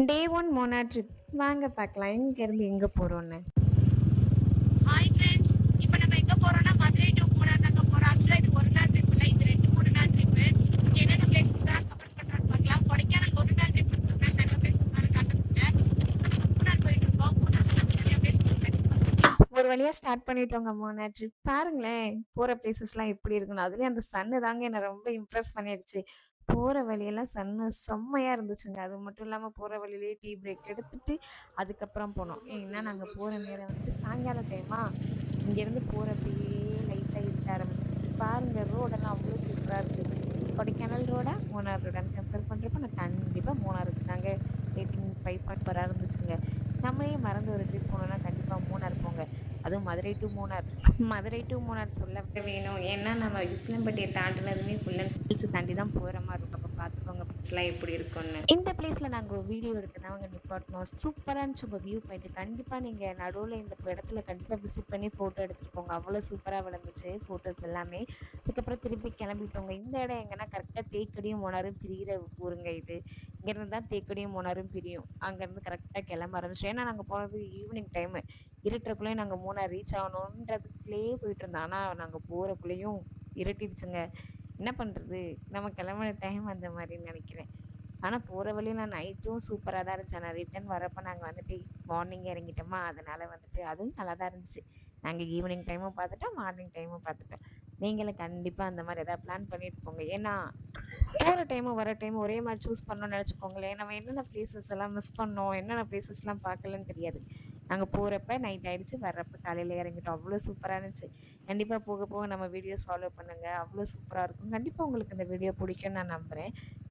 டே 1 Mona trip. வாங்க பார்க்கலாம். எங்கேருந்து எங்க போறோம்ன்னு. ஹாய் ஃப்ரெண்ட்ஸ், இப்போ நம்ம எங்கே போகிறோம்னா மதுரை டு மூணார் தாங்க போகிறோம். ஆக்சுவலாக இது ஒரு நாள் ட்ரிப் இல்லை, இது 2-3 நாள் ட்ரிப்பு. என்னென்ன பிளேசஸ் தான் கவர் பண்ணுறோன்னு பார்க்கலாம். கொடைக்கானல் ஒரு நாள் ட்ரிப் சொன்னால் நிறைய பிளேஸ் காட்டுறேன். மூணார் போயிட்டு இருக்கோம். மூணார் நிறைய பிளேஸ் ஒரு வழியா ஸ்டார்ட் பண்ணிட்டோங்க மோனா ட்ரிப். பாருங்களேன், போற பிளேசஸ்லாம் எப்படி இருக்குன்னு. அதுலயும் அந்த சன்னு தாங்க என்ன ரொம்ப இம்ப்ரெஸ் பண்ணிடுச்சு. போற வழியெல்லாம் சன்னு செம்மையா இருந்துச்சுங்க. அது மட்டும் இல்லாம போற வழியிலேயே டீ பிரேக் எடுத்துட்டு அதுக்கப்புறம் போனோம். ஏன்னா நாங்க போற நேரம் வந்துட்டு சாயங்காலம் டைமா. இங்கேருந்து போறப்பயே லைட்டா இருட்ட ஆரம்பிச்சிருச்சு. பாருங்க ரோடெல்லாம் அவ்வளோ சூப்பரா இருக்கு. கொடைக்கானல் ரோடா மூணார் ரோடான்னு கம்பேர் பண்றப்ப நான் கண்டிப்பா மூணாருக்கு தாங்க ரேட்டிங் 5.4 இருந்துச்சுங்க. நம்மளே மறந்து ஒரு ட்ரிப் போனோம்னா கண்டிப்பா மூணார் போங்க. அதுவும் மதுரை டு மூணார். மதுரை டு மூணார் சொல்லவே வேணும். ஏன்னா நம்ம உசிலம்பட்டியை தாண்டினதுமே ஃபுல் அண்ட் ஹில்ஸ் தாண்டி தான் போற மாதிரி இருக்கும். அப்ப பாத்துக்கோங்க பிளேஸ்லாம் எப்படி இருக்கும்னு. இந்த பிளேஸ்ல நாங்க ஒரு வீடியோ எடுக்க தான் நிப்பாட்டினோம். சூப்பரா இருந்துச்சு வியூ பாயிண்ட். கண்டிப்பா நீங்க நடுவுல இந்த இடத்துல கண்டிப்பா விசிட் பண்ணி போட்டோ எடுத்துட்டு போங்க. அவ்வளவு சூப்பரா விழுந்துச்சு போட்டோஸ் எல்லாமே. அதுக்கப்புறம் திருப்பி கிளம்பிட்டோங்க. இந்த இடம் எங்கன்னா கரெக்டா தேக்கடியும் மூணாரும் பிரியிற ஊருங்க இது. இங்கேருந்து தான் தேக்கடியும் மூணாரும் பிரியும். அங்கேருந்து கரெக்டாக கிளம்ப ஆரம்பிச்சோம். ஏன்னா நாங்கள் போனது ஈவினிங் டைமு. இருட்டுறக்குள்ளேயும் நாங்கள் மூணார் ரீச் ஆகணுன்றதுக்குள்ளேயே போயிட்டு இருந்தோம். ஆனால் நாங்கள் போகிறக்குள்ளேயும் இருட்டிடுச்சுங்க. என்ன பண்ணுறது, நம்ம கிளம்புன டைம் அந்த மாதிரின்னு நினைக்கிறேன். ஆனால் போகிற வழியில நைட்டும் சூப்பராக தான் இருந்துச்சு. ஆனால் ரிட்டர்ன் வரப்போ நாங்கள் வந்துட்டு மார்னிங் இறங்கிட்டோமா, அதனால வந்துட்டு அதுவும் நல்லா தான் இருந்துச்சு. நாங்கள் ஈவினிங் டைமும் பார்த்துட்டோம், மார்னிங் டைமும் பார்த்துட்டோம். நீங்களும் கண்டிப்பாக அந்த மாதிரி ஏதாவது பிளான் பண்ணிட்டு போங்க. ஏன்னா போகிற டைமும் வர டைமும் ஒரே மாதிரி சூஸ் பண்ணோம்னு நினச்சிக்கோங்களேன், நம்ம என்னென்ன பிளேசஸ் எல்லாம் மிஸ் பண்ணோம், என்னென்ன பிளேசஸ்லாம் பார்க்கலன்னு தெரியாது. நாங்கள் போகிறப்ப நைட் ஆகிடுச்சு, வர்றப்ப காலையில் இறங்கிட்டோம். அவ்வளோ சூப்பராக இருந்துச்சு. கண்டிப்பாக போக போக நம்ம வீடியோஸ் ஃபாலோ பண்ணுங்கள், அவ்வளோ சூப்பராக இருக்கும். கண்டிப்பாக உங்களுக்கு இந்த வீடியோ பிடிக்கும்னு நான் நம்புகிறேன்.